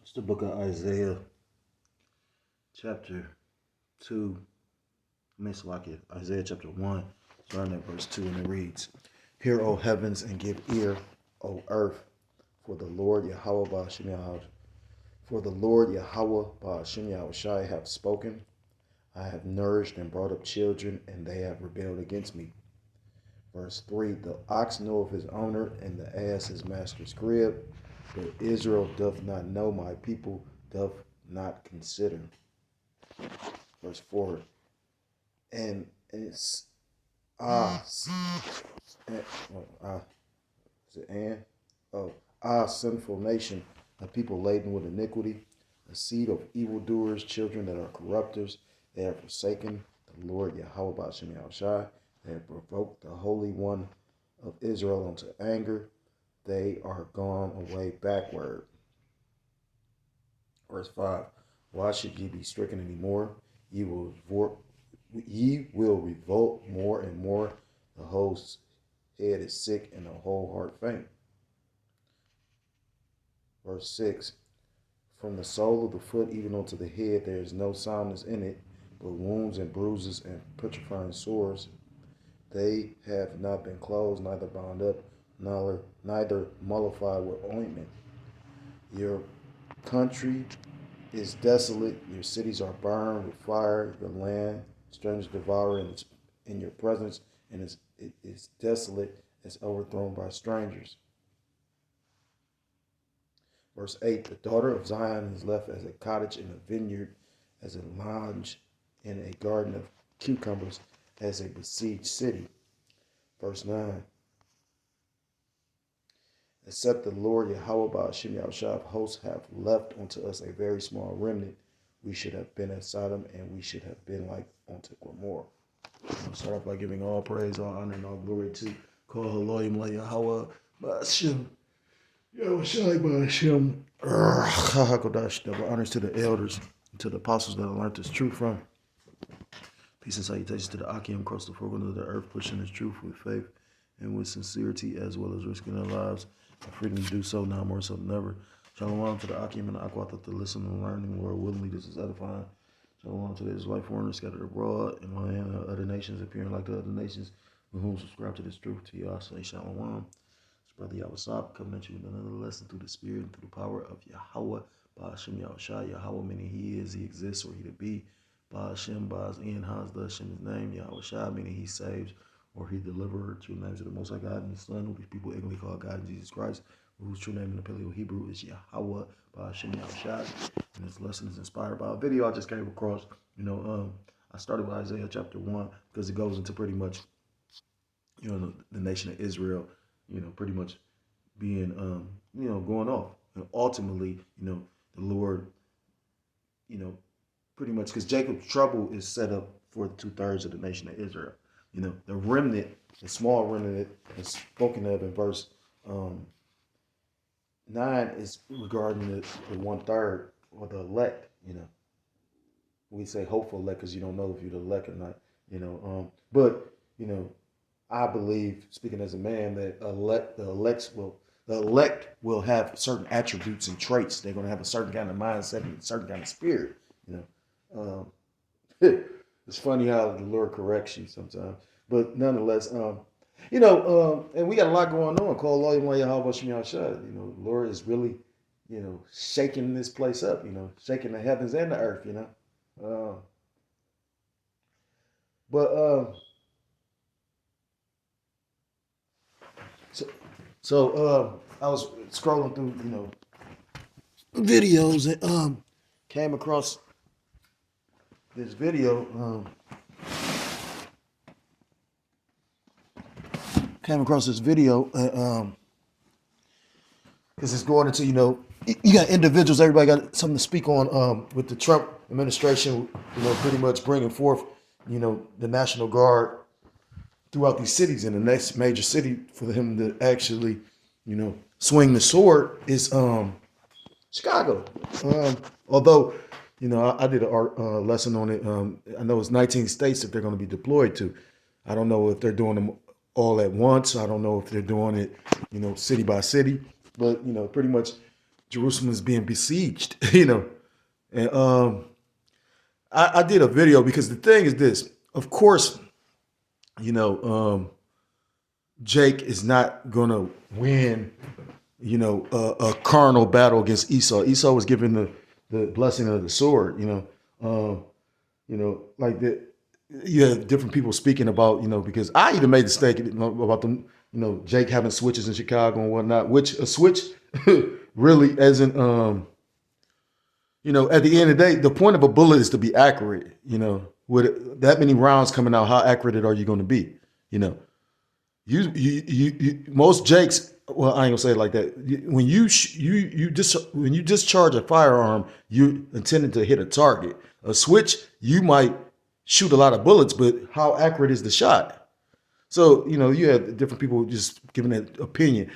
It's the book of Isaiah, chapter 2. Isaiah chapter 1, starting at verse 2, and it reads, Hear, O heavens, and give ear, O earth, for the Lord Yahweh Ba'ashem Yahushai have spoken. I have nourished and brought up children, and they have rebelled against me. Verse 3, The ox knoweth his owner, and the ass his master's crib, but Israel doth not know, my people doth not consider. Verse 4, and it's sinful nation, a people laden with iniquity, a seed of evildoers, children that are corrupters. They have forsaken the Lord Yahweh Ba'ashem Yahushai. They have provoked the Holy One of Israel unto anger. They are gone away backward. Verse 5, Why should ye be stricken any more? Ye will revolt more and more. The whole head is sick, and the whole heart faint. Verse 6, From the sole of the foot even unto the head there is no soundness in it, but wounds and bruises and putrefying sores. They have not been closed, neither bound up, neither mollified with ointment. Your country is desolate, your cities are burned with fire, your land strangers devour in your presence, and it is desolate, as overthrown by strangers. Verse 8, The daughter of Zion is left as a cottage in a vineyard, as a lounge in a garden of cucumbers, as a besieged city. Verse 9, Except the Lord Yahweh Ba'ashem Yahushai of hosts have left unto us a very small remnant, we should have been at Sodom, and we should have been like unto Gomorrah. I'll start off by giving all praise, all honor, and all glory to Kol Haloyim La Yahweh Ba'ashem Yahushai Ba'ashem HaKodash. Double honors to the elders and to the apostles that I learned this truth from. Peace and salutations to the Akim across the four corners of the earth, pushing this truth with faith and with sincerity, as well as risking their lives and freedom to do so now more so than ever. Shalom to the Akim and the Aquat to listen and learning, Lord willingly, this is edifying. Shalom to the Israelite foreigners scattered abroad in land and other nations, appearing like the other nations with whom subscribe to this truth. To y'all say shalom. It's Brother Yahweh coming at you with another lesson through the spirit and through the power of Yahweh, Ba'ashem Yahushai. Yahweh meaning he is, he exists, or he to be. Ba'ashem, Ba'az in, Haz, the Hashem, his name. Yahushai meaning he saves, or he delivered. True names of the Most High God and his Son, who these people ignorantly call God and Jesus Christ, whose true name in the Paleo Hebrew is Yahweh, Ba'ashem Yahushai. And this lesson is inspired by a video I just came across. I started with Isaiah chapter 1 because it goes into pretty much, the nation of Israel, pretty much being, going off. And ultimately, the Lord, pretty much, because Jacob's trouble is set up for 2/3 of the nation of Israel. The remnant, the small remnant is spoken of in verse 9 is regarding the 1/3 or the elect. We say hopeful elect because you don't know if you're the elect or not. But I believe, speaking as a man, that the elect will have certain attributes and traits. They're going to have a certain kind of mindset and a certain kind of spirit. It's funny how the Lord corrects you sometimes, but nonetheless, and we got a lot going on. Call Lord the Lord is really, shaking this place up. Shaking the heavens and the earth. So I was scrolling through, videos and came across this video. Because it's going into, you got individuals, everybody got something to speak on with the Trump administration, pretty much bringing forth, the National Guard throughout these cities. And the next major city for him to actually, swing the sword is Chicago. Although, I did a lesson on it. I know it's 19 states that they're going to be deployed to. I don't know if they're doing them all at once. I don't know if they're doing it, city by city. But, pretty much Jerusalem is being besieged, you know. And I did a video because the thing is this. Of course, you know, Jake is not going to win, you know, a carnal battle against Esau. Esau was given the blessing of the sword, you know, like that. You have different people speaking about, you know, because I even made the statement about them, you know, Jake having switches in Chicago and whatnot, which a switch really isn't, you know, at the end of the day, the point of a bullet is to be accurate, you know, with that many rounds coming out, how accurate are you going to be? You know, most Jakes, well, I ain't gonna say it like that. When when you discharge a firearm, you intended to hit a target. A switch, you might shoot a lot of bullets, but how accurate is the shot? So, you know, you have different people just giving that opinion.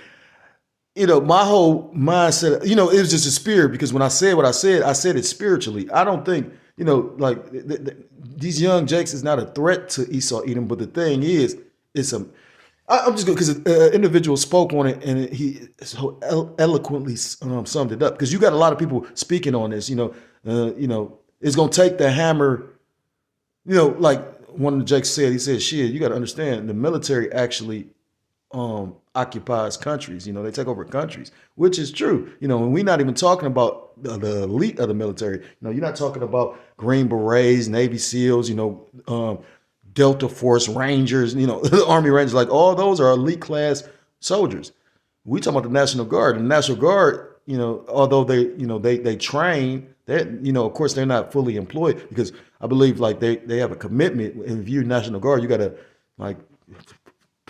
You know, my whole mindset, you know, it was just a spirit, because when I said what I said it spiritually. I don't think, you know, like these young Jakes is not a threat to Esau Edom, but the thing is, I'm just going because an individual spoke on it and he so eloquently summed it up. Because you got a lot of people speaking on this, you know, it's going to take the hammer, you know, like one of the Jakes said, he said, shit, you got to understand the military actually occupies countries, you know, they take over countries, which is true, you know, and we're not even talking about the elite of the military. You know, you're not talking about Green Berets, Navy SEALs, you know, Delta Force Rangers, you know, the Army Rangers, like all those are elite class soldiers. We talking about the National Guard. And the National Guard, you know, although they, you know, they train, that, you know, of course they're not fully employed, because I believe like they have a commitment. If you're National Guard, you got to like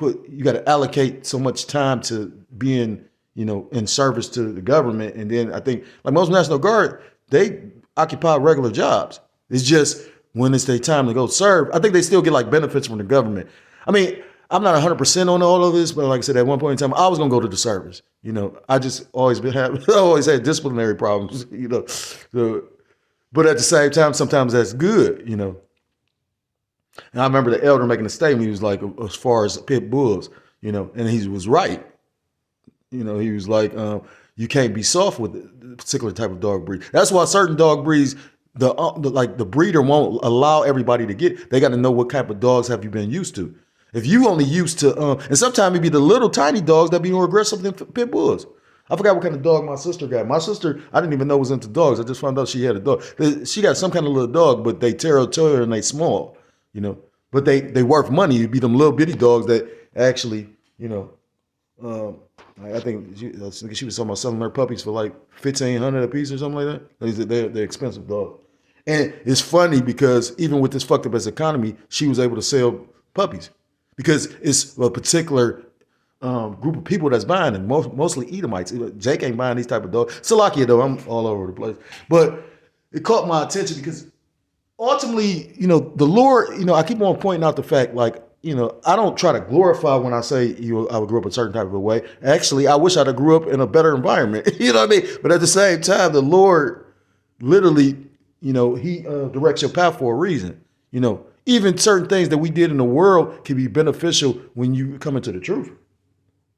you got to allocate so much time to being, you know, in service to the government. And then I think like most National Guard, they occupy regular jobs. It's just when it's their time to go serve, I think they still get like benefits from the government. I mean, I'm not 100% on all of this, but like I said, at one point in time, I was gonna go to the service. You know, I just always always had disciplinary problems. You know, so, but at the same time, sometimes that's good. You know, and I remember the elder making a statement. He was like, as far as pit bulls, you know, and he was right. You know, he was like, you can't be soft with a particular type of dog breed. That's why certain dog breeds, the breeder won't allow everybody to get. They got to know what type of dogs have you been used to. If you only used to, and sometimes it be the little tiny dogs that be more aggressive than pit bulls. I forgot what kind of dog my sister got. My sister, I didn't even know was into dogs. I just found out she had a dog. She got some kind of little dog, but they territorial and they small, you know. But they worth money. It'd be them little bitty dogs that actually, you know, I think she was talking about selling her puppies for like $1,500 a piece or something like that. They're expensive dogs. And it's funny because even with this fucked up as economy, she was able to sell puppies because it's a particular group of people that's buying them, mostly Edomites. Jake ain't buying these type of dogs. Salakia though, I'm all over the place. But it caught my attention because ultimately, you know, the Lord, you know, I keep on pointing out the fact, like, you know, I don't try to glorify when I say I would grow up a certain type of a way. Actually, I wish I'd have grew up in a better environment. You know what I mean? But at the same time, the Lord literally, you know, he directs your path for a reason. You know, even certain things that we did in the world can be beneficial when you come into the truth.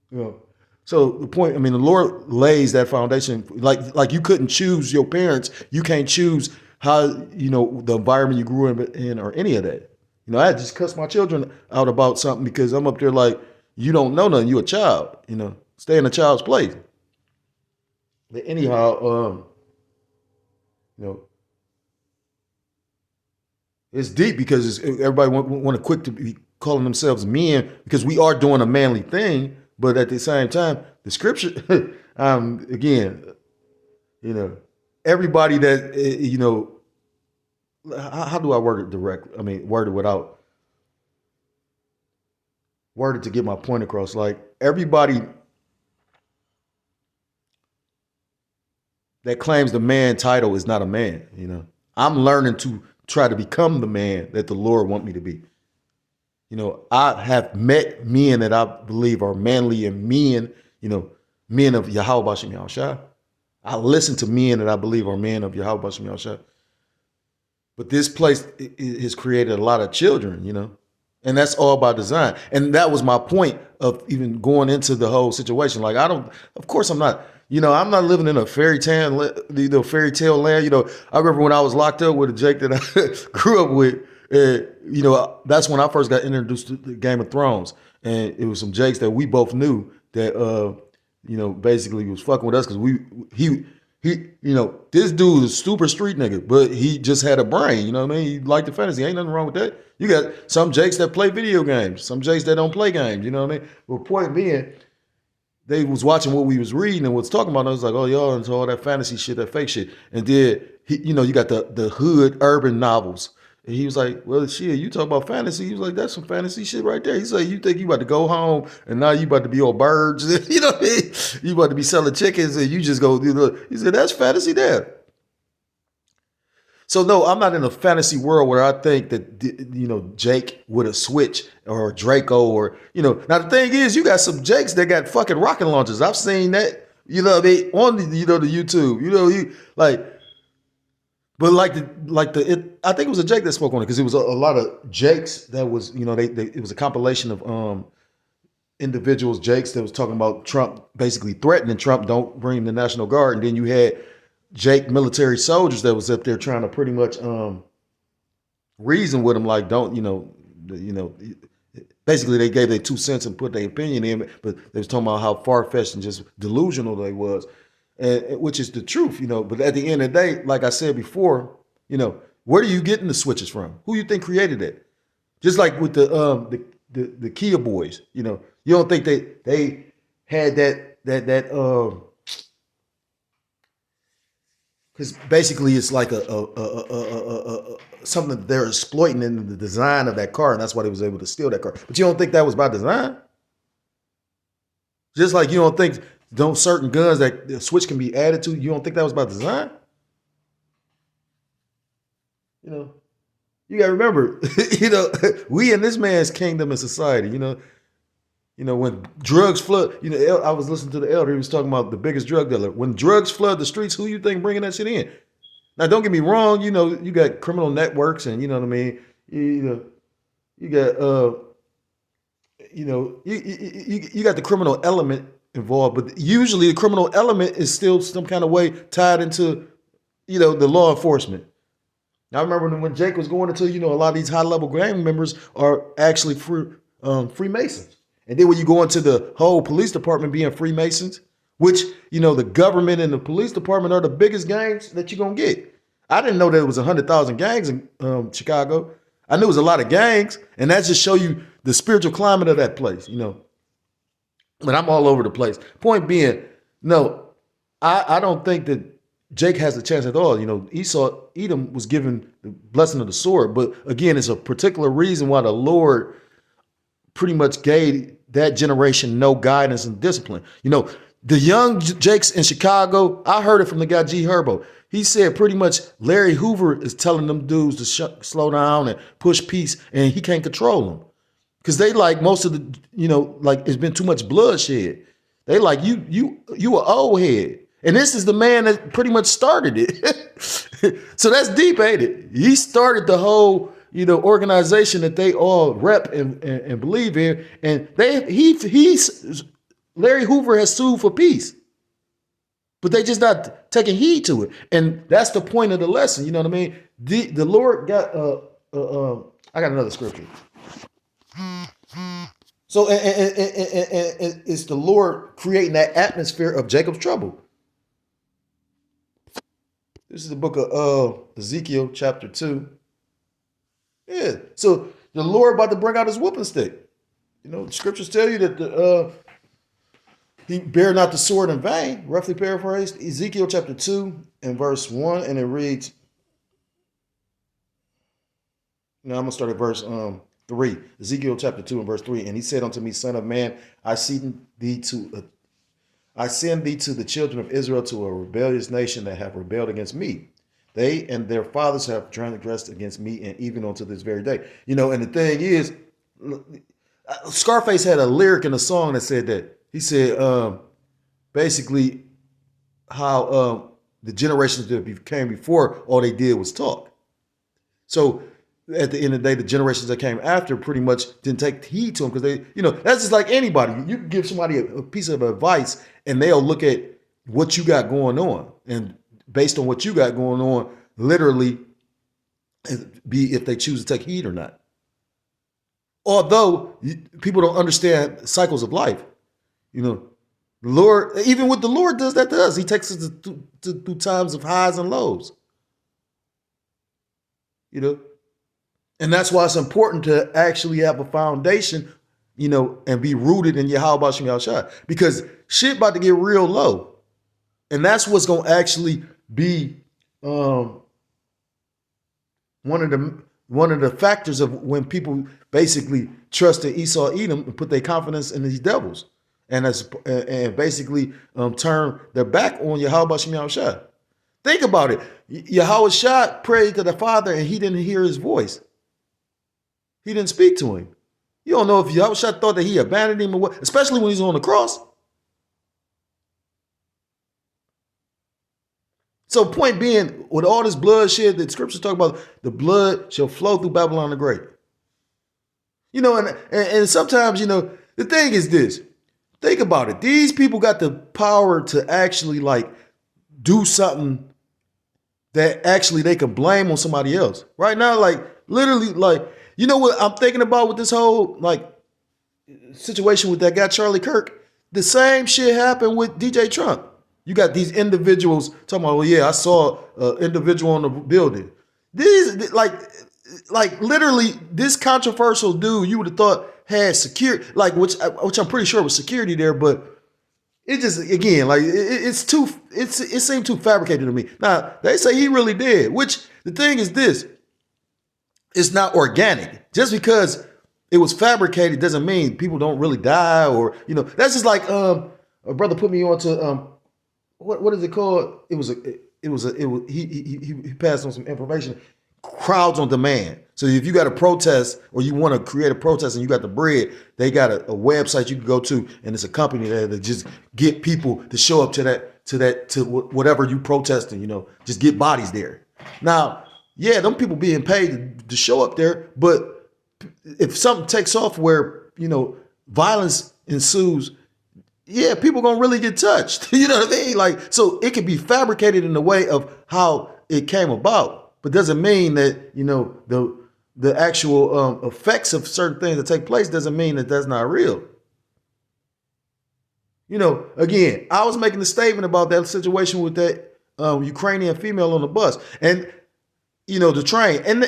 You know, so the point, I mean, the Lord lays that foundation. Like you couldn't choose your parents. You can't choose how, you know, the environment you grew in or any of that. You know, I just cuss my children out about something because I'm up there like, you don't know nothing. You a child, you know, stay in a child's place. But anyhow, you know, it's deep because everybody want to quick to be calling themselves men because we are doing a manly thing. But at the same time, the scripture, again, you know, everybody that, you know, how do I word it directly? I mean, word it without word it to get my point across. Like everybody that claims the man title is not a man. You know, I'm learning to try to become the man that the Lord want me to be. You know, I have met men that I believe are manly and men, you know, men of Yahweh Bashem Yahushua. I listen to men that I believe are men of Yahweh Bashem Yahushua. But this place has created a lot of children, you know, and that's all by design. And that was my point of even going into the whole situation. Like, of course I'm not, I'm not living in a fairy tale land. I remember when I was locked up with a Jake that I grew up with. That's when I first got introduced to the Game of Thrones, and it was some Jakes that we both knew that, basically was fucking with us because this dude is a super street nigga, but he just had a brain. You know what I mean? He liked the fantasy. Ain't nothing wrong with that. You got some Jakes that play video games, some Jakes that don't play games. You know what I mean? But point being, they was watching what we was reading and was talking about. And I was like, oh, y'all into all that fantasy shit, that fake shit. And then, you got the hood urban novels. And he was like, well, shit, you talk about fantasy. He was like, that's some fantasy shit right there. He's like, you think you about to go home and now you about to be on birds. You know what I mean? You about to be selling chickens and you just go, he said, that's fantasy there. So no, I'm not in a fantasy world where I think that, Jake would have switched or Draco or, now the thing is, you got some Jakes that got fucking rocket launchers. I've seen that, on the, the YouTube, but I think it was a Jake that spoke on it because it was a lot of Jakes that was, it was a compilation of individuals, Jakes that was talking about Trump basically threatening Trump, don't bring the National Guard. And then you had Jake military soldiers that was up there trying to pretty much reason with him, like, don't, basically they gave their 2 cents and put their opinion in, but they was talking about how far-fetched and just delusional they was. Which is the truth, but at the end of the day, like I said before, where are you getting the switches from? Who you think created it? Just like with the Kia boys, you don't think they had that because basically it's like a something that they're exploiting in the design of that car, and that's why they was able to steal that car. But you don't think that was by design? Just like you don't think certain guns that the switch can be added to, you don't think that was by design? You got to remember, we in this man's kingdom and society, when drugs flood, I was listening to the elder, he was talking about the biggest drug dealer. When drugs flood the streets, who you think bringing that shit in? Now, don't get me wrong, you got criminal networks and you know what I mean? You got, you got the criminal element involved, but usually the criminal element is still some kind of way tied into, the law enforcement. I remember when Jake was going into, a lot of these high-level gang members are actually Freemasons. And then when you go into the whole police department being Freemasons, which, the government and the police department are the biggest gangs that you're going to get. I didn't know there was 100,000 gangs in Chicago. I knew it was a lot of gangs, and that just show you the spiritual climate of that place, But I'm all over the place. Point being, no, I don't think that Jake has a chance at all. Edom was given the blessing of the sword, but again, it's a particular reason why the Lord pretty much gave that generation no guidance and discipline. The young Jakes in Chicago, I heard it from the guy G Herbo. He said pretty much Larry Hoover is telling them dudes to slow down and push peace, and he can't control them. Because they like most of the, it's been too much bloodshed. They like, you an old head. And this is the man that pretty much started it. So that's deep, ain't it? He started the whole, organization that they all rep and believe in. And Larry Hoover has sued for peace. But they just not taking heed to it. And that's the point of the lesson, you know what I mean? The Lord got, I got another scripture. So and it's the Lord creating that atmosphere of Jacob's trouble. This is the book of Ezekiel chapter 2. Yeah. So the Lord about to bring out his whooping stick. The scriptures tell you that he bear not the sword in vain, roughly paraphrased. Ezekiel chapter 2 and verse 1, and it reads, now I'm going to start at verse 3. Ezekiel chapter 2 and verse 3. And he said unto me, Son of man, I send thee to the children of Israel, to a rebellious nation that have rebelled against me. They and their fathers have transgressed against me, and even unto this very day. And the thing is, Scarface had a lyric in a song that said that. He said, basically, how the generations that came before, all they did was talk. So at the end of the day, the generations that came after pretty much didn't take heed to them because they, that's just like anybody. You can give somebody a piece of advice and they'll look at what you got going on. And based on what you got going on, literally be if they choose to take heed or not. Although people don't understand cycles of life, the Lord, even what the Lord does that to us, he takes us through times of highs and lows, and that's why it's important to actually have a foundation, and be rooted in Yahweh Shem Yahushua, because shit about to get real low. And that's what's going to actually be one of the factors of when people basically trust in Esau Edom and put their confidence in these devils, and basically turn their back on Yahweh Shem Yahushua. Think about it. Yahushua prayed to the Father and he didn't hear his voice. He didn't speak to him. You don't know if Yahushua thought that he abandoned him or what, especially when he's on the cross. So point being, with all this bloodshed that scriptures talk about, the blood shall flow through Babylon the Great. And sometimes, the thing is this. Think about it. These people got the power to actually do something that actually they can blame on somebody else. Right now, literally, what I'm thinking about with this whole situation with that guy Charlie Kirk? The same shit happened with DJ Trump. You got these individuals talking about, I saw an individual on the building. These literally this controversial dude you would have thought had security, which I'm pretty sure was security there, but it just, again, it seemed too fabricated to me. Now they say he really did, which the thing is this. It's not organic. Just because it was fabricated doesn't mean people don't really die, or that's just like a brother put me on to what is it called? He passed on some information. Crowds on demand. So if you got a protest or you want to create a protest and you got the bread, they got a website you can go to, and it's a company that just get people to show up to whatever you protesting. Just get bodies there. Now, yeah, them people being paid to show up there, but if something takes off where, violence ensues, yeah, people gonna really get touched. You know what I mean? So it could be fabricated in the way of how it came about, but doesn't mean that, the actual effects of certain things that take place doesn't mean that that's not real. Again, I was making a statement about that situation with that Ukrainian female on the bus, and the train, and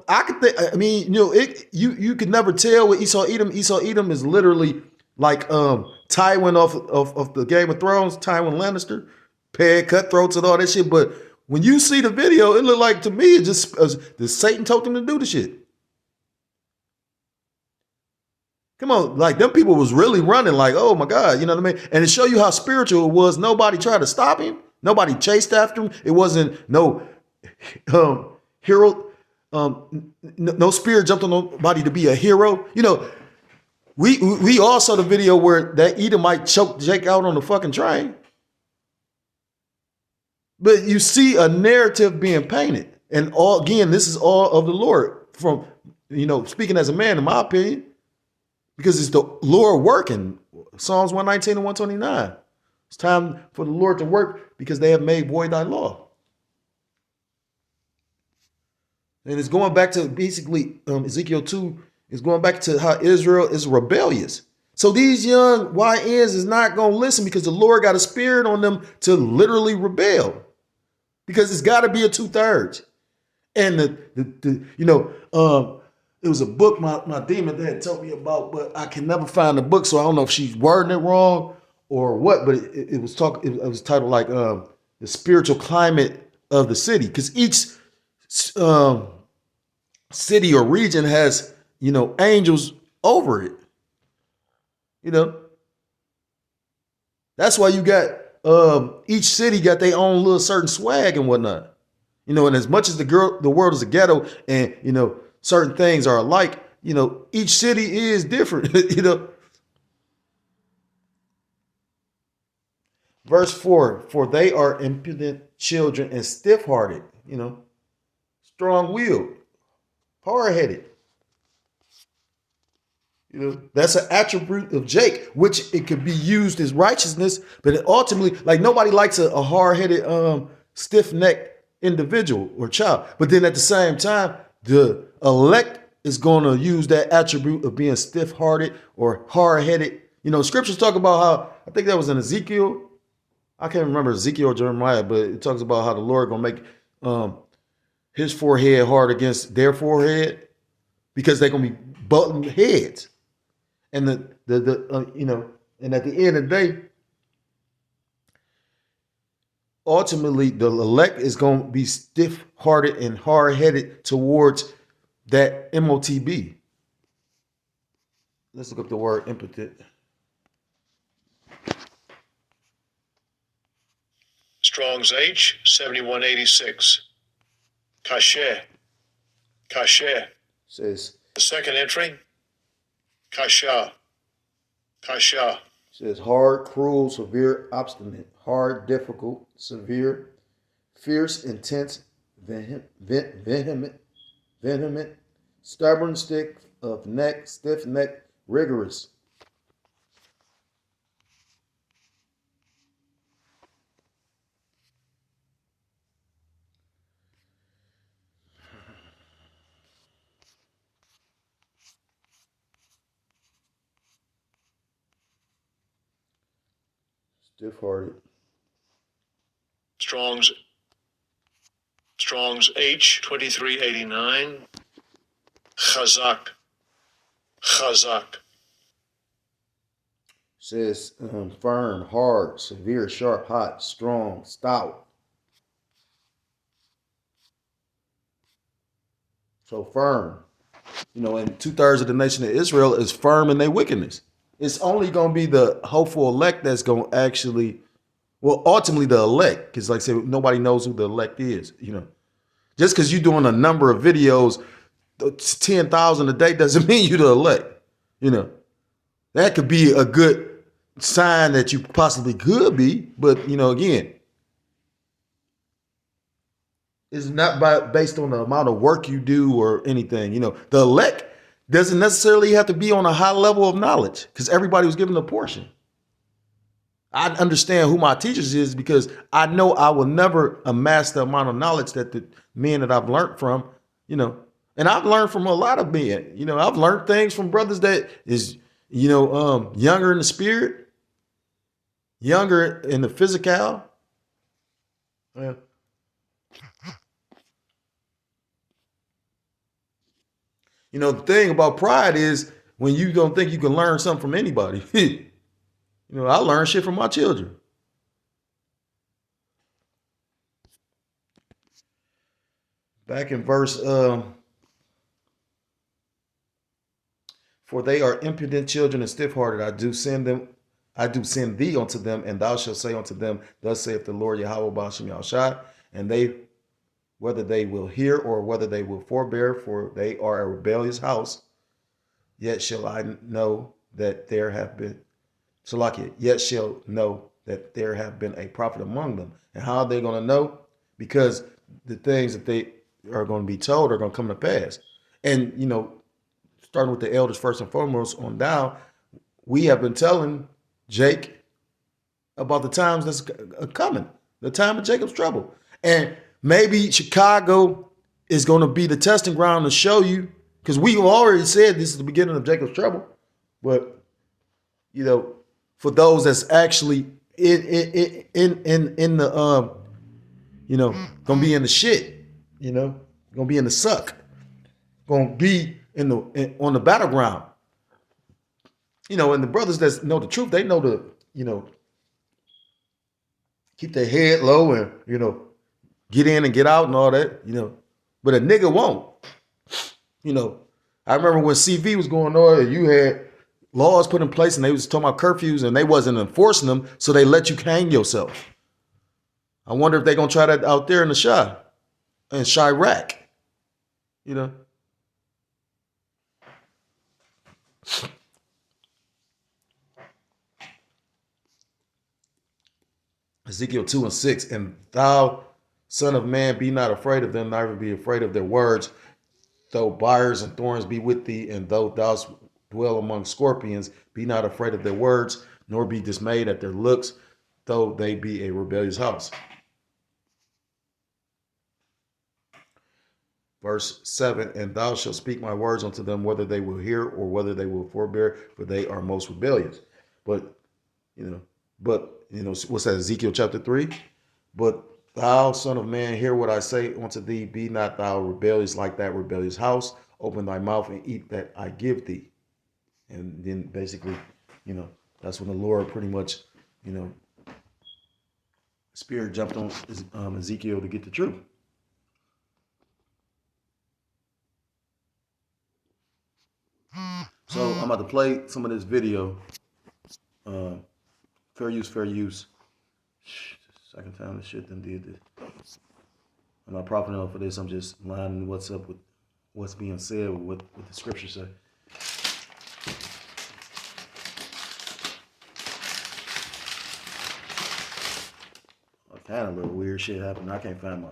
I could think. I mean, you could never tell with Esau Edom. Esau Edom is literally like Tywin of the Game of Thrones, Tywin Lannister, paired cutthroats and all that shit. But when you see the video, it looked like to me it just the Satan told them to do the shit. Come on, them people was really running oh my God, you know what I mean? And to show you how spiritual it was, nobody tried to stop him. Nobody chased after him. It wasn't no hero. No spirit jumped on nobody to be a hero. We all saw the video where that Edomite choked Jake out on the fucking train. But you see a narrative being painted. And again, this is all of the Lord from, speaking as a man, in my opinion, because it's the Lord working. Psalms 119 and 129. It's time for the Lord to work because they have made void thy law. And it's going back to basically Ezekiel 2. It's going back to how Israel is rebellious. So these young YNs is not going to listen because the Lord got a spirit on them to literally rebel. Because it's got to be a 2/3. And it was a book my demon dad told me about, but I can never find the book, so I don't know if she's wording it wrong or what. But it was titled the spiritual climate of the city, because each city or region has angels over it. That's why you got each city got their own little certain swag and whatnot. And as much as the world is a ghetto, and certain things are alike, each city is different. Verse 4, for they are impudent children and stiff-hearted, strong-willed, hard-headed. You know, that's an attribute of Jake, which it could be used as righteousness, but it ultimately, like nobody likes a hard-headed, stiff-necked individual or child. But then at the same time, the elect is going to use that attribute of being stiff-hearted or hard-headed. You know, scriptures talk about how, I think that was in Ezekiel. I can't remember Ezekiel or Jeremiah, but it talks about how the Lord going to make his forehead hard against their forehead because they're going to be button heads. And you know, and at the end of the day, ultimately the elect is going to be stiff-hearted and hard-headed towards that MOTB. Let's look up the word impotent. Strong's H 7186. Kasher. Kasher. Says The second entry. Kasha. Kasha. says hard, cruel, severe, obstinate, hard, difficult, severe, fierce, intense, vehement, stubborn, stiff neck, rigorous. Stiff-hearted. Strong's H 2389. Chazak. Chazak. Says firm, hard, severe, sharp, hot, strong, stout. So firm. You know, and 2/3 of the nation of Israel is firm in their wickedness. It's only going to be the hopeful elect that's going to actually, well, ultimately the elect, because like I said, nobody knows who the elect is. You know, just because you're doing a number of videos, 10,000 a day doesn't mean you're the elect. You know, that could be a good sign that you possibly could be, but you know, again, it's not based on the amount of work you do or anything. You know, the elect doesn't necessarily have to be on a high level of knowledge because everybody was given a portion. I understand who my teachers is because I know I will never amass the amount of knowledge that the men that I've learned from, you know, and I've learned from a lot of men. You know, I've learned things from brothers that is, you know, younger in the spirit, younger in the physical. Yeah. You know, the thing about pride is when you don't think you can learn something from anybody. You know, I learn shit from my children. Back in verse, for they are impudent children and stiff-hearted. I do send thee unto them, and thou shalt say unto them, thus saith the Lord Yahweh Ba'ashem Yahushua, and they, whether they will hear or whether they will forbear, for they are a rebellious house, yet shall I know that there have been, Salakia, yet shall know that there have been a prophet among them. And how are they going to know? Because the things that they are going to be told are going to come to pass. And, you know, starting with the elders first and foremost on down, we have been telling Jake about the times that's coming, the time of Jacob's trouble. And maybe Chicago is going to be the testing ground to show you, because we already said this is the beginning of Jacob's trouble. But, you know, for those that's actually in the, you know, going to be in the shit, you know, going to be in the suck, going to be on the battleground. You know, and the brothers that know the truth, they know to, you know, keep their head low and, you know, get in and get out and all that, you know. But a nigga won't. You know, I remember when CV was going on, you had laws put in place and they was talking about curfews and they wasn't enforcing them, so they let you hang yourself. I wonder if they're going to try that out there in the Shah, in Chirac, you know. Ezekiel 2:6, and thou, son of man, be not afraid of them, neither be afraid of their words, though briars and thorns be with thee, and though thou dwell among scorpions. Be not afraid of their words, nor be dismayed at their looks, though they be a rebellious house. Verse 7, and thou shalt speak my words unto them, whether they will hear or whether they will forbear, for they are most rebellious. But, what's that, Ezekiel chapter 3? But thou, son of man, hear what I say unto thee. Be not thou rebellious like that rebellious house. Open thy mouth and eat that I give thee. And then basically, that's when the Lord pretty much, Spirit jumped on Ezekiel to get the truth. So I'm about to play some of this video. Fair use, fair use. Second time this shit done did this. I'm not profiting off of this. I'm just lining what's up with what's being said, with what the scripture say. Kind of little weird shit happened. I can't find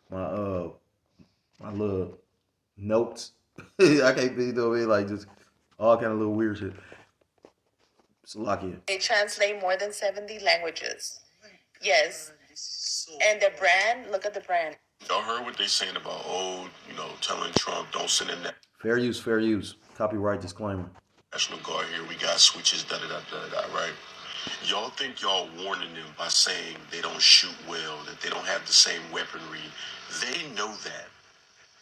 my little notes. I can't be doing like just all kind of little weird shit. So lock in. They translate more than 70 languages. Yes. And the brand, look at the brand. Y'all heard what they saying about, telling Trump don't send in that Fair use, fair use. Copyright disclaimer. National Guard here. We got switches, da-da-da-da-da, right? Y'all think y'all warning them by saying they don't shoot well, that they don't have the same weaponry. They know that.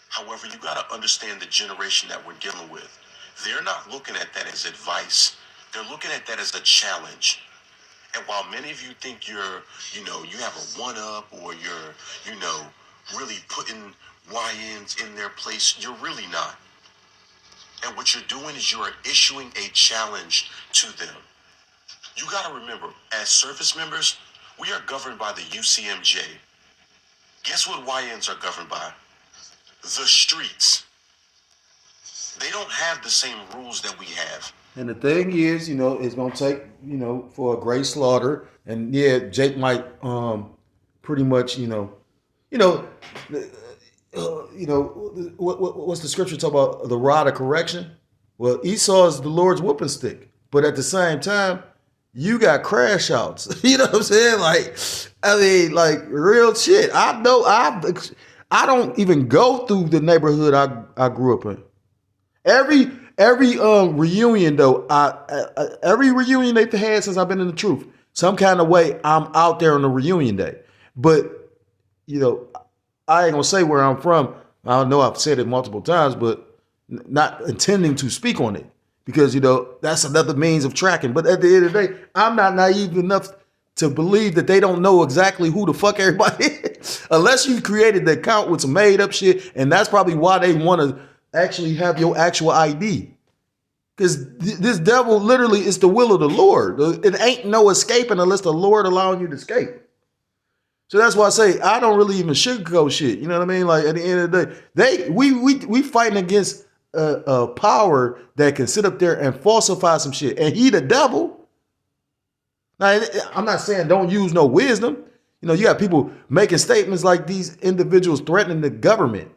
However, you got to understand the generation that we're dealing with. They're not looking at that as advice. They're looking at that as a challenge. And while many of you think you have a one-up or you're, really putting YNs in their place, you're really not. And what you're doing is you are issuing a challenge to them. You got to remember, as service members, we are governed by the UCMJ. Guess what YNs are governed by? The streets. They don't have the same rules that we have. And the thing is, it's going to take, for a great slaughter. And yeah, Jake might pretty much, what's the scripture talk about? The rod of correction? Well, Esau is the Lord's whooping stick. But at the same time, you got crash outs. You know what I'm saying? Like real shit. I know I don't even go through the neighborhood I grew up in. Every reunion though, every reunion they've had since I've been in the truth, some kind of way I'm out there on the reunion day. But I ain't gonna say where I'm from. I know I've said it multiple times, but not intending to speak on it because that's another means of tracking. But at the end of the day, I'm not naive enough to believe that they don't know exactly who the fuck everybody is, unless you created the account with some made up shit, and that's probably why they want to actually have your actual ID. Because this devil literally is the will of the Lord. It ain't no escaping unless the Lord allowing you to escape. So that's why I say I don't really even sugarcoat shit. You know what I mean? Like at the end of the day, we fighting against a power that can sit up there and falsify some shit. And he the devil. Now, I'm not saying don't use no wisdom. You got people making statements like these individuals threatening the government.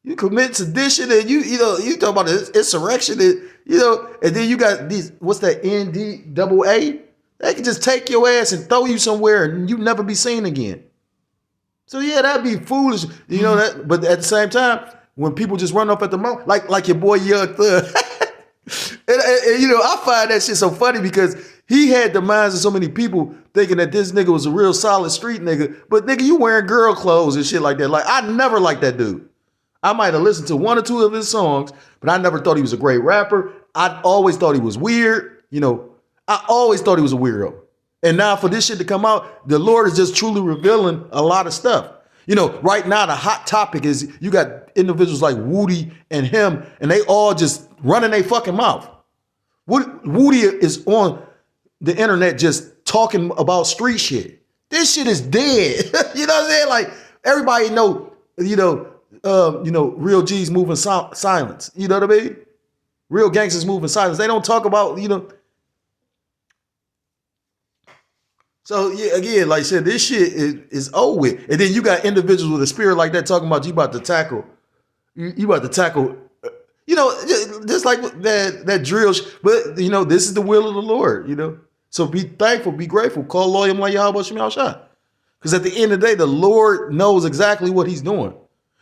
You commit sedition and you talk about insurrection and and then you got these, what's that, NDAA? They can just take your ass and throw you somewhere and you never be seen again. So yeah, that'd be foolish, that. But at the same time, when people just run off at the mouth, like your boy Young Thug, and I find that shit so funny because he had the minds of so many people thinking that this nigga was a real solid street nigga, but nigga, you wearing girl clothes and shit like that. Like I never liked that dude. I might have listened to one or two of his songs, but I never thought he was a great rapper. I always thought he was weird. I always thought he was a weirdo. And now for this shit to come out, the Lord is just truly revealing a lot of stuff. Right now the hot topic is you got individuals like Woody and him, and they all just running their fucking mouth. Woody is on the internet just talking about street shit. This shit is dead. You know what I'm saying? Like everybody know, real G's moving silence. You know what I mean? Real gangsters moving silence. They don't talk about, So yeah, again, like I said, this shit is over with. And then you got individuals with a spirit like that talking about you about to tackle. You know, just like that drill. But, you know, this is the will of the Lord, you know. So be thankful, be grateful. Call loyal like Yahweh Shem Shah. Because at the end of the day, the Lord knows exactly what he's doing.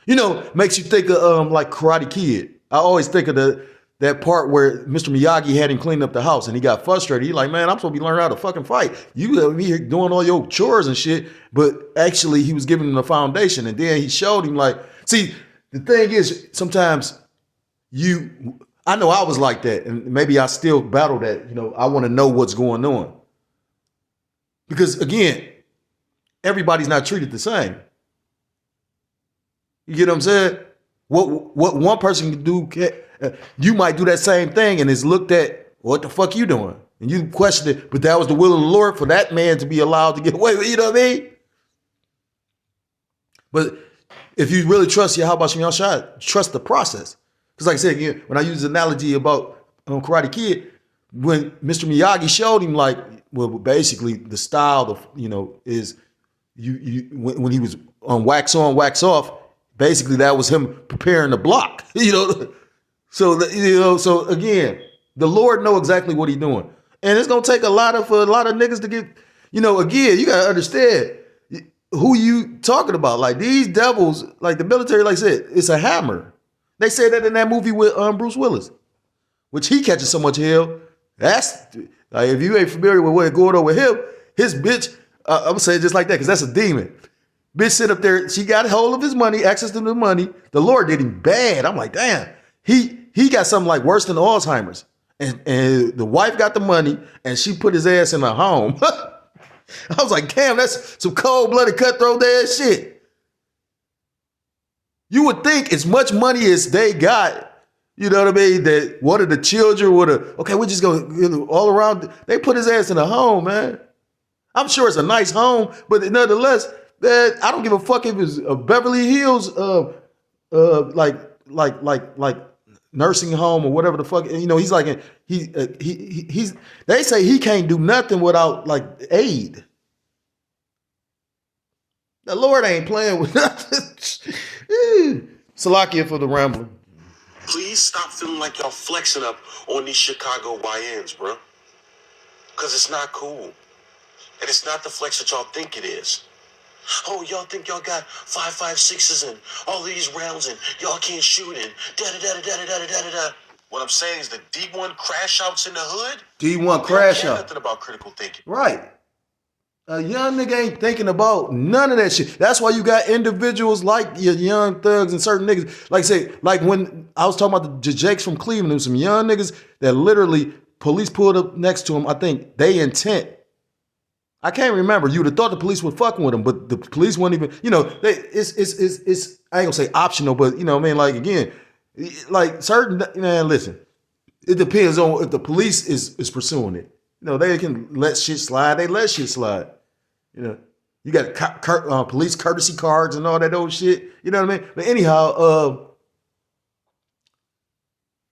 You know, makes you think of like Karate Kid. I always think of that part where Mr. Miyagi had him clean up the house and he got frustrated. He's like, man, I'm supposed to be learning how to fucking fight. You be here doing all your chores and shit. But actually, he was giving him the foundation. And then he showed him like, see, the thing is, sometimes I know I was like that. And maybe I still battle that. You know, I want to know what's going on. Because again, everybody's not treated the same. You get what I'm saying? What one person can do, you might do that same thing and it's looked at, what the fuck you doing? And you question it, but that was the will of the Lord for that man to be allowed to get away with it, you know what I mean? But if you really trust Yahweh Shem Shah, trust the process. Because like I said, again, when I use the analogy about Karate Kid, when Mr. Miyagi showed him like, well, basically the style of, you know, is when he was on, wax off, basically that was him preparing the block, you know. So again, the Lord know exactly what he's doing. And it's gonna take a lot of niggas to get, you know, again, you gotta understand who you talking about. Like these devils, like the military, like I said, it's a hammer. They said that in that movie with Bruce Willis, which he catches so much hell. That's like, if you ain't familiar with what's going on with him, his bitch, I'm gonna say it just like that, because that's a demon. Bitch sit up there, she got hold of his money, access to the money. The Lord did him bad. I'm like, damn, he got something like worse than Alzheimer's. And the wife got the money and she put his ass in a home. I was like, damn, that's some cold-blooded cutthroat ass shit. You would think as much money as they got, you know what I mean, that one of the children would have, okay, we're just going to, you know, all around. They put his ass in a home, man. I'm sure it's a nice home, but nonetheless, man, I don't give a fuck if it's a Beverly Hills, like nursing home or whatever the fuck. You know, he's like, he's. They say he can't do nothing without like aid. The Lord ain't playing with nothing. Salakia for the rambling. Please stop feeling like y'all flexing up on these Chicago YNs, bro. Because it's not cool. And it's not the flex that y'all think it is. Oh, y'all think y'all got 5.56s and all these rounds and y'all can't shoot and da-da-da-da-da-da-da-da-da. What I'm saying is the D1 crash outs in the hood. D1 crash out. Nothing about critical thinking. Right. A young nigga ain't thinking about none of that shit. That's why you got individuals like your Young Thugs and certain niggas. Like say, like when I was talking about the Jakes from Cleveland, there was some young niggas that literally police pulled up next to them. I think they intent. I can't remember. You would have thought the police were fucking with them, but the police weren't even. You know, it's I ain't gonna say optional, but you know what I mean. Like again, like certain man. Listen, it depends on if the police is pursuing it. You know, they can let shit slide. They let shit slide. You know, you got police courtesy cards and all that old shit. You know what I mean? But anyhow,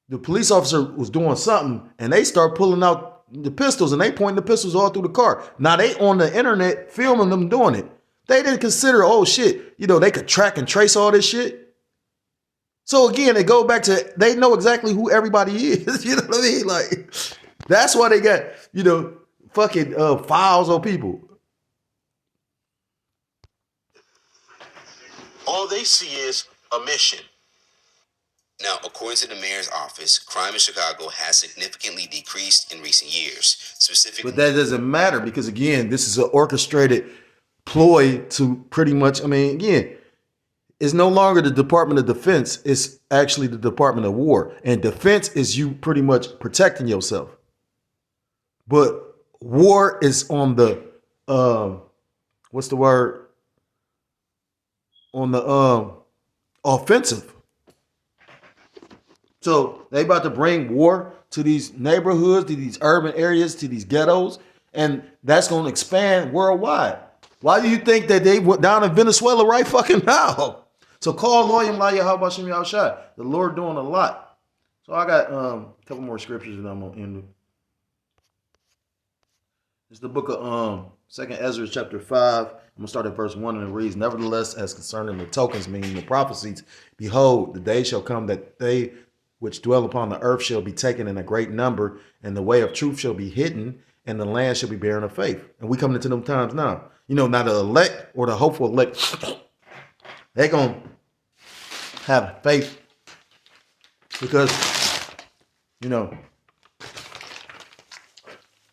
the police officer was doing something, and they start pulling out the pistols, and they pointing the pistols all through the car. Now they on the internet filming them doing it. They didn't consider, oh shit, you know, they could track and trace all this shit. So again, they go back to they know exactly who everybody is. You know what I mean? Like that's why they got, you know, fucking files on people. All they see is a mission. Now, according to the mayor's office, crime in Chicago has significantly decreased in recent years. Specifically, but that doesn't matter because again, this is an orchestrated ploy to pretty much. I mean, again, it's no longer the Department of Defense; it's actually the Department of War. And defense is you pretty much protecting yourself. But war is on the what's the word? On the offensive. So they about to bring war to these neighborhoods, to these urban areas, to these ghettos, and that's going to expand worldwide. Why do you think that they went down in Venezuela right fucking now? So call Loyam La Yahweh Shem Shah. The Lord doing a lot. So I got a couple more scriptures that I'm going to end with. It's the book of 2nd Ezra chapter 5. I'm going to start at verse 1 and it reads, nevertheless, as concerning the tokens, meaning the prophecies, behold, the day shall come that they which dwell upon the earth shall be taken in a great number, and the way of truth shall be hidden, and the land shall be barren of faith. And we coming into them times now. Now the elect or the hopeful elect, they're going to have faith because,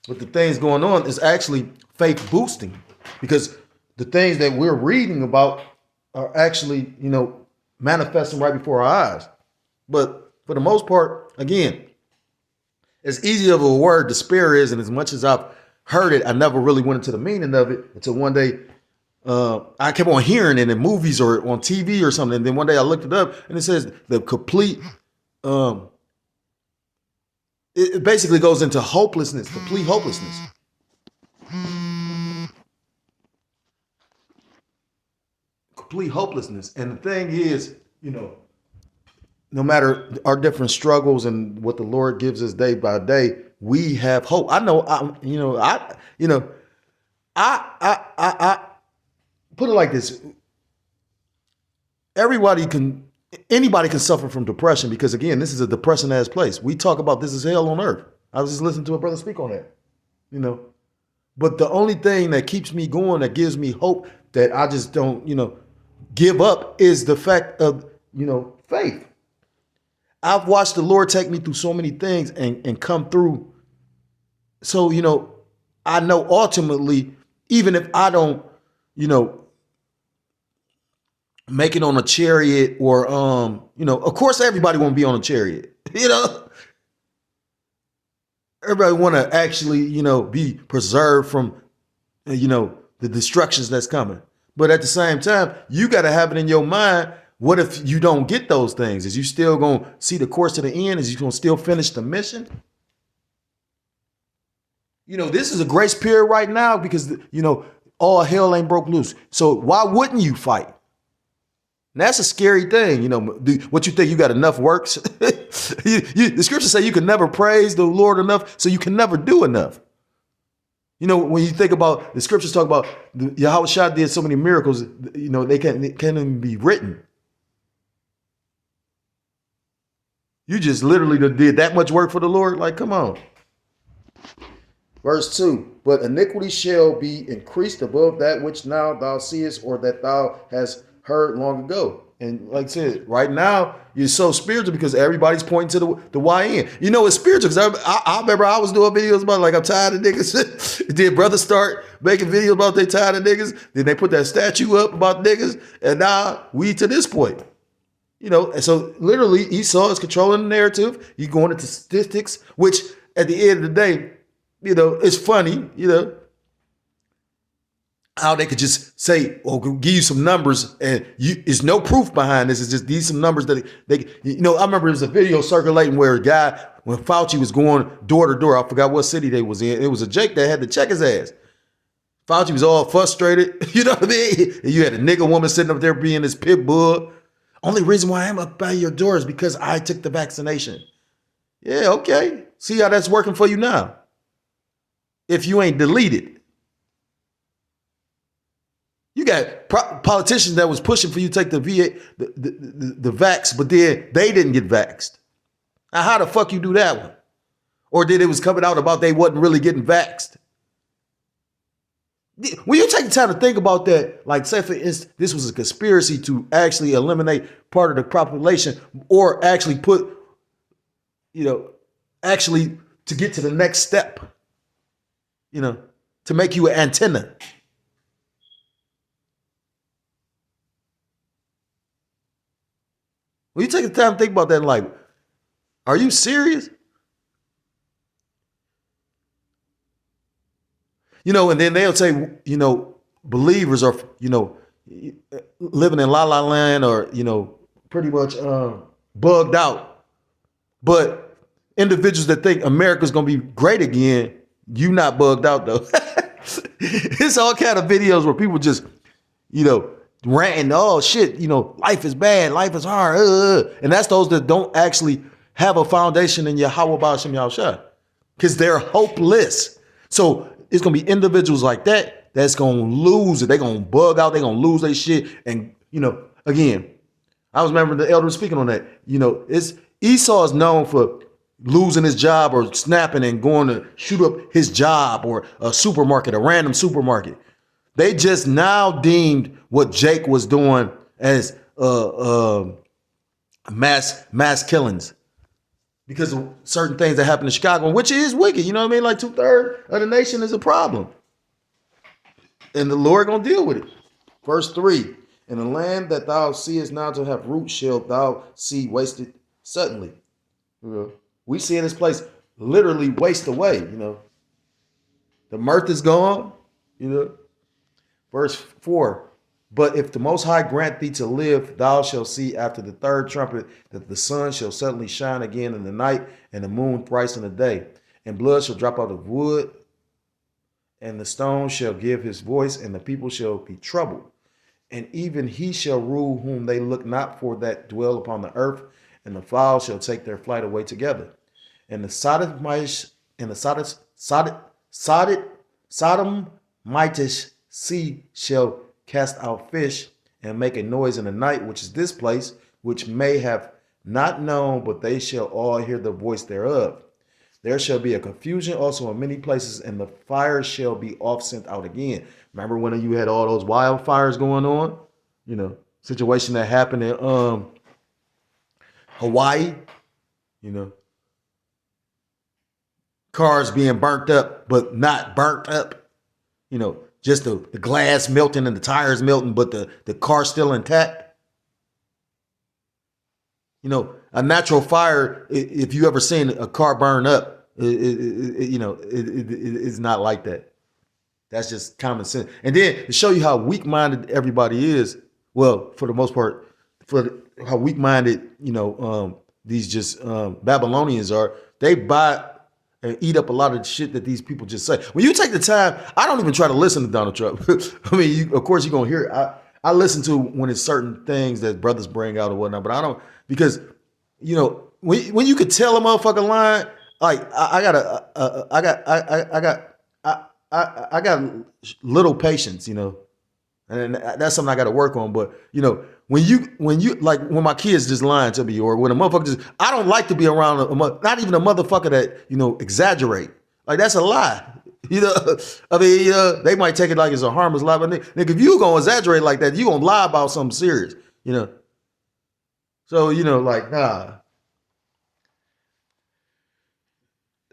with the things going on is actually faith boosting, because the things that we're reading about are actually, manifesting right before our eyes. But for the most part, again, as easy of a word despair is, and as much as I've heard it, I never really went into the meaning of it until one day I kept on hearing it in movies or on TV or something. And then one day I looked it up and it says the complete, it basically goes into hopelessness, complete hopelessness. Complete hopelessness. And the thing is, no matter our different struggles and what the Lord gives us day by day, we have hope. I know, I put it like this. Anybody can suffer from depression because, again, this is a depressing ass place. We talk about this is hell on earth. I was just listening to a brother speak on that, But the only thing that keeps me going, that gives me hope, that I just don't, give up is the fact of, faith. I've watched the Lord take me through so many things and come through. So, I know ultimately, even if I don't, make it on a chariot or, of course, everybody won't be on a chariot, Everybody want to actually, be preserved from, the destructions that's coming. But at the same time, you got to have it in your mind. What if you don't get those things? Is you still going to see the course to the end? Is you going to still finish the mission? This is a grace period right now because, all hell ain't broke loose. So why wouldn't you fight? And that's a scary thing. What you think you got enough works? The scriptures say you can never praise the Lord enough, so you can never do enough. When you think about the scriptures talk about Yahweh Shah did so many miracles, they can't even be written. You just literally did that much work for the Lord. Like, come on. Verse 2, but iniquity shall be increased above that which now thou seest, or that thou hast heard long ago. And like I said, right now, you're so spiritual because everybody's pointing to the YN. It's spiritual because I remember I was doing videos about, like, I'm tired of niggas. Did brothers start making videos about they tired of niggas? Then they put that statue up about niggas. And now we to this point. And so literally Esau is controlling the narrative. He's going into statistics, which at the end of the day, it's funny, how they could just say, "Oh, give you some numbers," and there's no proof behind this. It's just these some numbers that they. I remember there was a video circulating where a guy, when Fauci was going door to door, I forgot what city they was in. It was a Jake that had to check his ass. Fauci was all frustrated. You know what I mean? And you had a nigga woman sitting up there being this pit bull. Only reason why I'm up by your door is because I took the vaccination. Yeah, okay. See how that's working for you now. If you ain't deleted. You got politicians that was pushing for you to take the VA, the vax, but then they didn't get vaxxed. Now, how the fuck you do that one? Or did it was coming out about they wasn't really getting vaxxed? When you take the time to think about that, like say for instance, this was a conspiracy to actually eliminate part of the population or actually put, actually to get to the next step, to make you an antenna. When you take the time to think about that, like, are you serious? And then they'll say, believers are, living in La La Land or, pretty much bugged out. But individuals that think America's going to be great again, you not bugged out, though. It's all kind of videos where people just, ranting, oh, shit, life is bad, life is hard. And that's those that don't actually have a foundation in Yahweh Ba'ashem Yahushua because they're hopeless. So it's going to be individuals like that that's going to lose it. They're going to bug out. They're going to lose their shit. And, again, I was remembering the elder speaking on that. Esau is known for losing his job or snapping and going to shoot up his job or a supermarket, a random supermarket. They just now deemed what Jake was doing as mass killings because of certain things that happened in Chicago, which is wicked. You know what I mean? Like 2/3 of the nation is a problem. And the Lord gonna deal with it. Verse 3, in the land that thou seest now to have roots shalt thou see wasted suddenly. We see in this place literally waste away, The mirth is gone, Verse 4, but if the Most High grant thee to live, thou shalt see after the third trumpet that the sun shall suddenly shine again in the night, and the moon thrice in the day, and blood shall drop out of wood, and the stone shall give his voice, and the people shall be troubled. And even he shall rule whom they look not for that dwell upon the earth, and the fowls shall take their flight away together. And the Sodomitish sea shall cast out fish and make a noise in the night, which is this place, which may have not known, but they shall all hear the voice thereof. There shall be a confusion also in many places, and the fire shall be oft sent out again. Remember when you had all those wildfires going on? Situation that happened in Hawaii, cars being burnt up, but not burnt up, just the glass melting and the tires melting, but the car still intact. A natural fire, if you ever seen a car burn up, it's not like that. That's just common sense. And then to show you how weak-minded everybody is, well, for the most part, how weak-minded, these just Babylonians are, they buy and eat up a lot of the shit that these people just say. When you take the time, I don't even try to listen to Donald Trump. I mean, of course you're going to hear it. I listen to when it's certain things that brothers bring out or whatnot, but I don't, because, when you could tell a motherfucker lying, like I got little patience, and that's something I got to work on. But when you like when my kids just lying to me, or when a motherfucker just, I don't like to be around not even a motherfucker that exaggerate. Like that's a lie. I mean, they might take it like it's a harmless lie, but nigga, if you gonna exaggerate like that, you gonna lie about something serious, So like nah.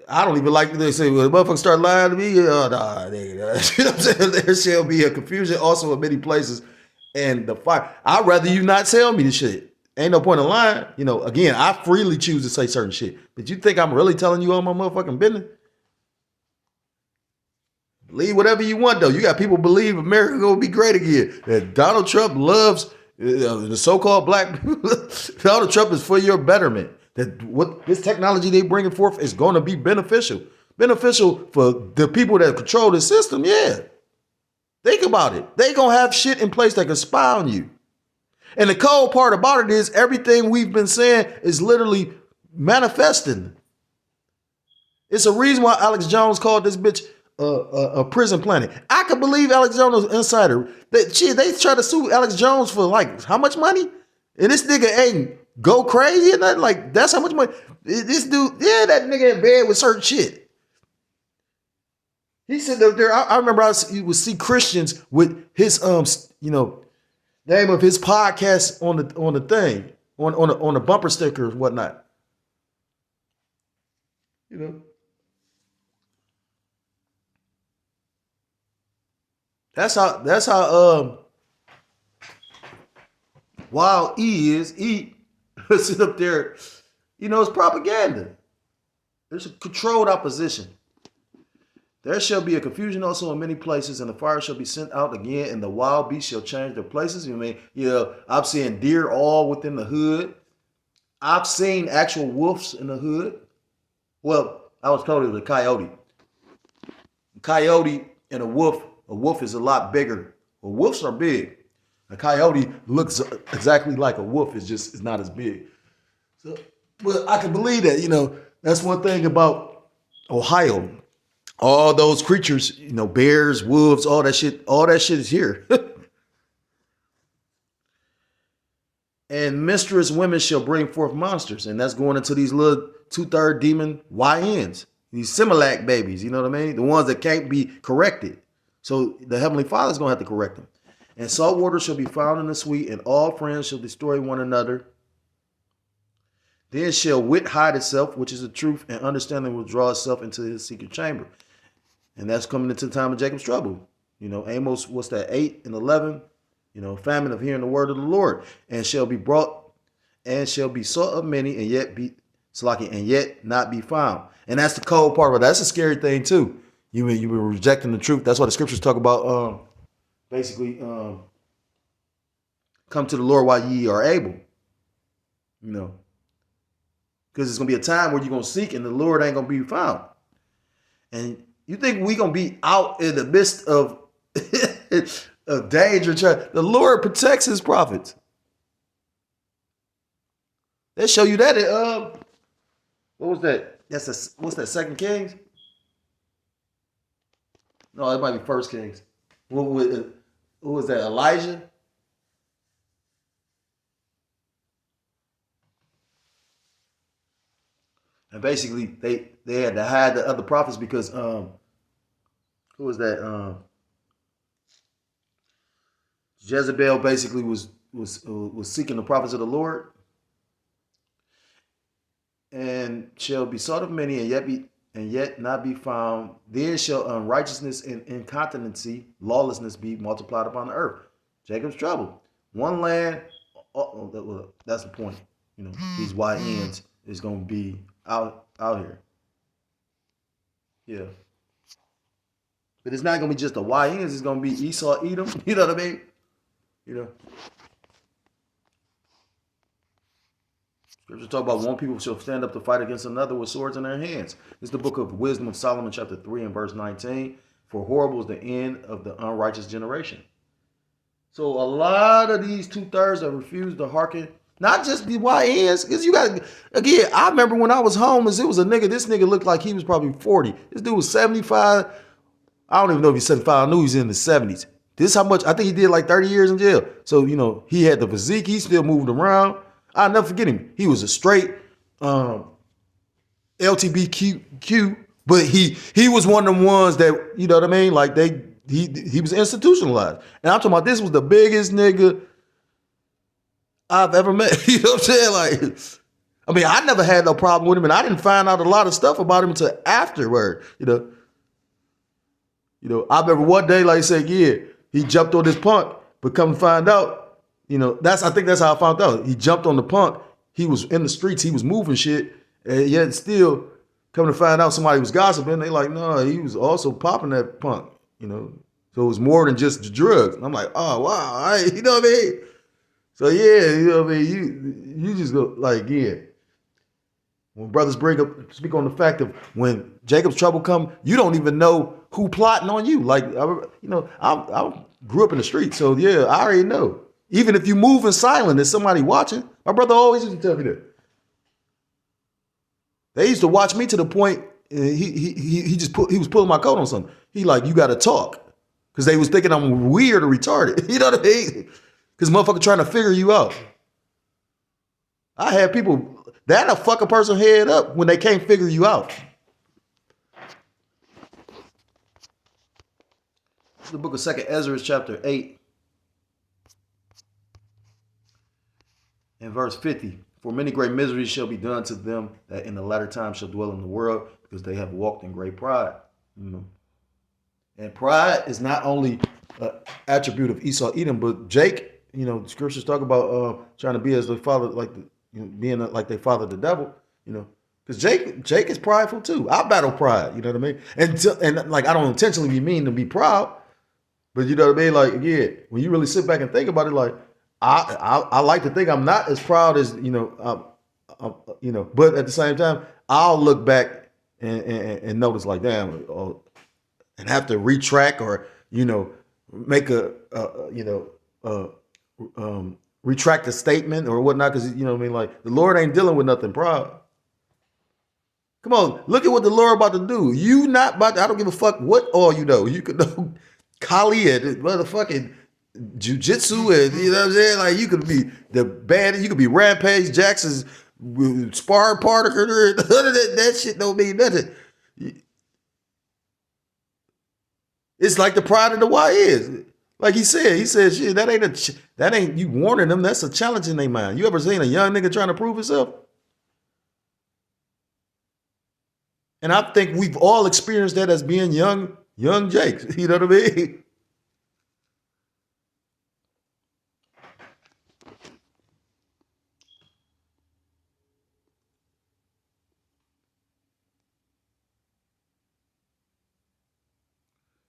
I don't even like they say, well, the motherfuckers start lying to me. Oh, nah, nigga. You know what I'm saying? There shall be a confusion also in many places. And the fire, I'd rather you not tell me the shit. Ain't no point in lying. Again, I freely choose to say certain shit. But you think I'm really telling you all my motherfucking business? Believe whatever you want, though. You got people believe America gonna be great again. That Donald Trump loves the so-called black people. Donald Trump is for your betterment. That what this technology they bringing forth is going to be beneficial for the people that control the system. Yeah, think about it. They gonna have shit in place that can spy on you. And the cold part about it is everything we've been saying is literally manifesting. It's a reason why Alex Jones called this bitch a prison planet. I could believe Alex Jones was insider. They try to sue Alex Jones for like how much money? And this nigga ain't go crazy and nothing. Like that's how much money this dude. Yeah, that nigga in bed with certain shit. He said there. I remember you would see Christians with his name of his podcast on the thing on the bumper sticker and whatnot. That's how wild E is. E sit up there, it's propaganda. There's a controlled opposition. There shall be a confusion also in many places, and the fire shall be sent out again, and the wild beasts shall change their places. I've seen deer all within the hood. I've seen actual wolves in the hood. Well, I was told it was a coyote. A coyote and a wolf is a lot bigger. Well, wolves are big. A coyote looks exactly like a wolf. It's not as big. So, but I can believe that. That's one thing about Ohio. All those creatures, bears, wolves, all that shit is here. And mistress women shall bring forth monsters. And that's going into these little 2/3 demon YNs. These Similac babies, you know what I mean? The ones that can't be corrected. So the Heavenly Father's going to have to correct them. And salt water shall be found in the sweet, and all friends shall destroy one another. Then shall wit hide itself, which is the truth, and understanding will draw itself into his secret chamber. And that's coming into the time of Jacob's trouble. You know, Amos, what's that, 8 and 11? You know, famine of hearing the word of the Lord, and shall be brought, and shall be sought of many, and yet be slacking, and yet not be found. And that's the cold part of it. That's a scary thing too. You were rejecting the truth. That's why the scriptures talk about basically come to the Lord while ye are able. You know, because it's gonna be a time where you're gonna seek and the Lord ain't gonna be found. And you think we gonna be out in the midst of of danger? The Lord protects his prophets. They show you that at what was that? What's that? 2 Kings? No, it might be 1 Kings. What was that? Elijah? And basically, they had to hide the other prophets because who was that? Jezebel basically was seeking the prophets of the Lord, and shall be sought of many, and yet not be found. Then shall unrighteousness and incontinency, lawlessness be multiplied upon the earth. Jacob's trouble. One land. That's the point. You know, these YNs is gonna be out here. Yeah. But it's not gonna be just the YNs. It's gonna be Esau, Edom. You know what I mean? You know. Scripture talk about one people shall stand up to fight against another with swords in their hands. This is the book of Wisdom of Solomon, chapter 3 and verse 19. For horrible is the end of the unrighteous generation. So a lot of these 2/3 that refuse to hearken, not just the YNs, because you got, again, I remember when I was homeless, it was a nigga, this nigga looked like he was probably 40. This dude was 75. I don't even know if he's 75. I knew he was in the 70s. This is how much, I think he did like 30 years in jail. So, you know, he had the physique. He still moved around. I'll never forget him. He was a straight LGBTQ, but he was one of them ones that, you know what I mean? Like he was institutionalized. And I'm talking about this was the biggest nigga I've ever met. You know what I'm saying? Like, I mean, I never had no problem with him, and I didn't find out a lot of stuff about him until afterward, you know. You know, I remember one day, like I said, yeah, he jumped on this punk, but come to find out, you know, I think that's how I found out. He jumped on the punk. He was in the streets. He was moving shit. And yet still coming to find out somebody was gossiping. They like, no, he was also popping that punk, you know. So it was more than just the drugs. And I'm like, oh, wow. You know what I mean? So, yeah, you know what I mean? You just go like, yeah. When brothers speak on the fact of when Jacob's trouble come, you don't even know who plotting on you. Like, you know, I grew up in the street. So, yeah, I already know. Even if you move in silent, there's somebody watching. My brother always used to tell me that. They used to watch me to the point he was pulling my coat on something. He like, you got to talk, because they was thinking I'm weird or retarded. You know what I mean? Because motherfucker trying to figure you out. I had people that'll fuck a person head up when they can't figure you out. It's the book of 2 Ezra, chapter 8. In verse 50, for many great miseries shall be done to them that in the latter time shall dwell in the world, because they have walked in great pride. You know? And pride is not only an attribute of Esau, Edom, but Jake. You know, the scriptures talk about trying to be as their father, like being like they father the devil. You know, because Jake is prideful too. I battle pride. You know what I mean? And like I don't intentionally be mean to be proud, but you know what I mean? Like yeah, when you really sit back and think about it, like. I like to think I'm not as proud as you know, but at the same time, I'll look back and notice like damn, and have to retract or you know make retract a statement or whatnot because you know what I mean. Like the Lord ain't dealing with nothing proud. Come on, look at what the Lord about to do. You not about to, I don't give a fuck what all you know. You could know Kali and motherfucking jujitsu, and you know what I'm saying? Like you could be the band, you could be Rampage Jackson's sparring partner. None of that shit don't mean nothing. It's like the pride of the Y is. Like he said, shit, that ain't you warning them. That's a challenge in their mind. You ever seen a young nigga trying to prove himself? And I think we've all experienced that as being young Jakes. You know what I mean?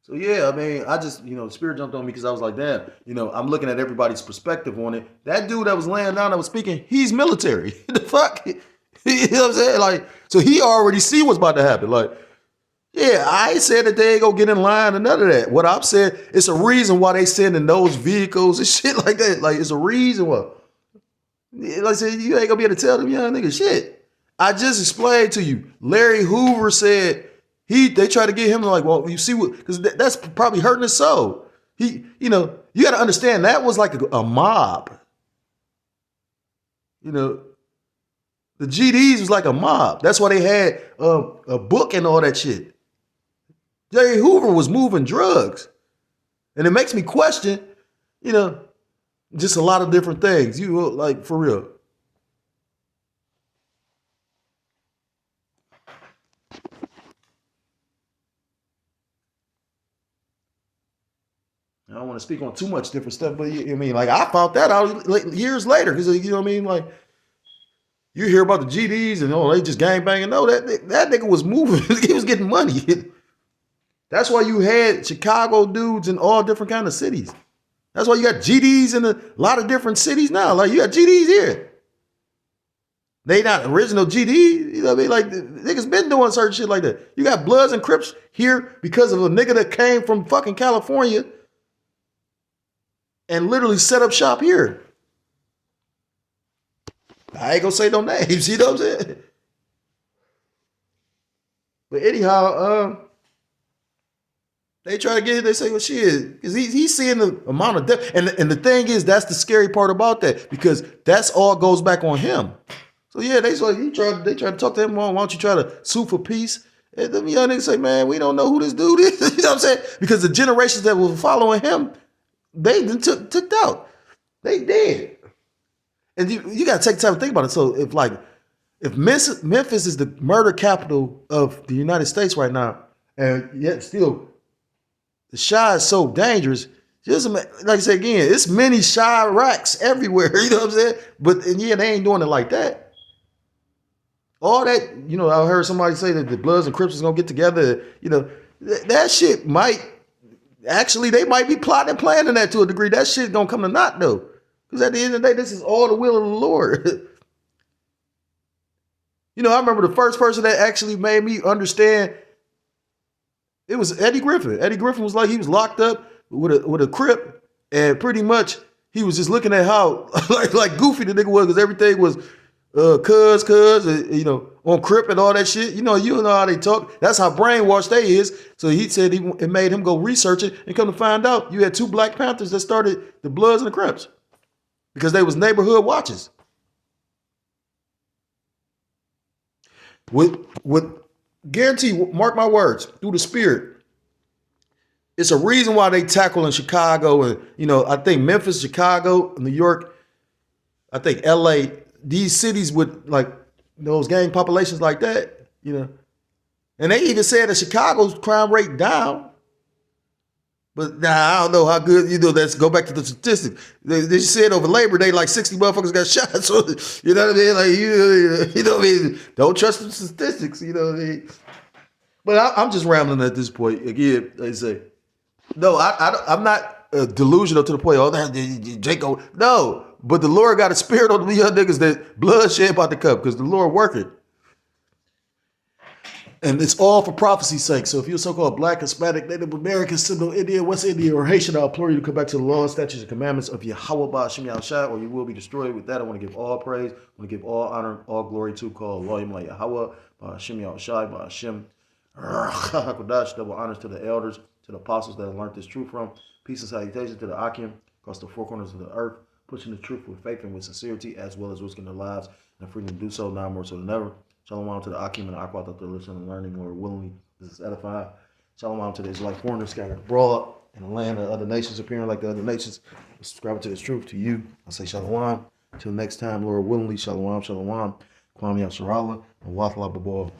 So yeah, I mean, I just, the spirit jumped on me because I was like, damn, I'm looking at everybody's perspective on it. That dude that was laying down that was speaking, he's military. The fuck? You know what I'm saying? Like, so he already see what's about to happen. Like, yeah, I ain't said that they ain't gonna get in line or none of that. What I've said, it's a reason why they sending those vehicles and shit like that. Like, it's a reason why. Like I said, you ain't gonna be able to tell them young niggas shit. I just explained to you. Larry Hoover said they try to get him like, well, you see what, because that's probably hurting his soul. You got to understand that was like a mob. The GDs was like a mob. That's why they had a book and all that shit. Larry Hoover was moving drugs. And it makes me question, just a lot of different things. Like, for real. I don't want to speak on too much different stuff, but I found that out years later because like you hear about the GDs and they just gang banging. No, that nigga was moving. He was getting money. That's why you had Chicago dudes in all different kind of cities. That's why you got GDs in a lot of different cities now. Like you got GDs here. They not original GDs. You know what I mean? Like niggas been doing certain shit like that. You got Bloods and Crips here because of a nigga that came from fucking California and literally set up shop here. I ain't gonna say no names, you know what I'm saying? But anyhow, they try to get it, they say, well, shit, because he's seeing the amount of death. And the thing is, that's the scary part about that, because that's all goes back on him. So yeah, they try to talk to him, why don't you try to sue for peace? And them young niggas say, man, we don't know who this dude is. You know what I'm saying? Because the generations that were following him, they took out. They did. And you got to take time to think about it. So if Memphis is the murder capital of the United States right now, and yet still the Chi is so dangerous, just like I said again, it's many Chiraqs everywhere. You know what I'm saying? But they ain't doing it like that. All that, I heard somebody say that the Bloods and Crips is gonna get together. That shit might. Actually, they might be plotting and planning that to a degree. That shit gonna come to naught though. Because at the end of the day, this is all the will of the Lord. I remember the first person that actually made me understand, it was Eddie Griffin. Eddie Griffin was like, he was locked up with a Crip, and pretty much he was just looking at how like goofy the nigga was, because everything was cuz, on Crip and all that shit. You know how they talk. That's how brainwashed they is. So he said it made him go research it, and come to find out, you had two Black Panthers that started the Bloods and the Crips because they was neighborhood watches. With guarantee, mark my words, through the Spirit, it's a reason why they tackle in Chicago and I think Memphis, Chicago, New York, I think LA. These cities with like those gang populations like that, and they even said that Chicago's crime rate down. But I don't know how good, let's go back to the statistics. They said over Labor Day, like 60 motherfuckers got shot. So, you know what I mean? Like, you know what I mean? Don't trust the statistics, you know what I mean? But I'm just rambling at this point. Again, they say, no, I'm not delusional to the point, Jacob. No. But the Lord got a spirit on the young niggas that bloodshed about to come, because the Lord working. And it's all for prophecy's sake. So if you're so-called Black, Hispanic, Native American, Seminole Indian, West Indian, or Haitian, I implore you to come back to the law, statutes, and commandments of Yahweh Ba'Shem Yahushua, or you will be destroyed. With that, I want to give all praise, I want to give all honor, all glory to call Allah Yahweh Ba'Shem Yahushua, Ba'Shem HaKadosh. Double honors to the elders, to the apostles that have learned this truth from. Peace and salutations to the Akim, across the four corners of the earth, pushing the truth with faith and with sincerity, as well as risking their lives and the freedom to do so, now more so than ever. Shalom to the Akim and the Aqua that they're listening and learning, Lord willingly. This is edified. Shalom to the Israelite foreigners scattered abroad in the land of other nations, appearing like the other nations, subscribing to this truth. To you, I say shalom. Till next time, Lord willingly, shalom, shalom. Kwame Yasharala and Wathla Babal.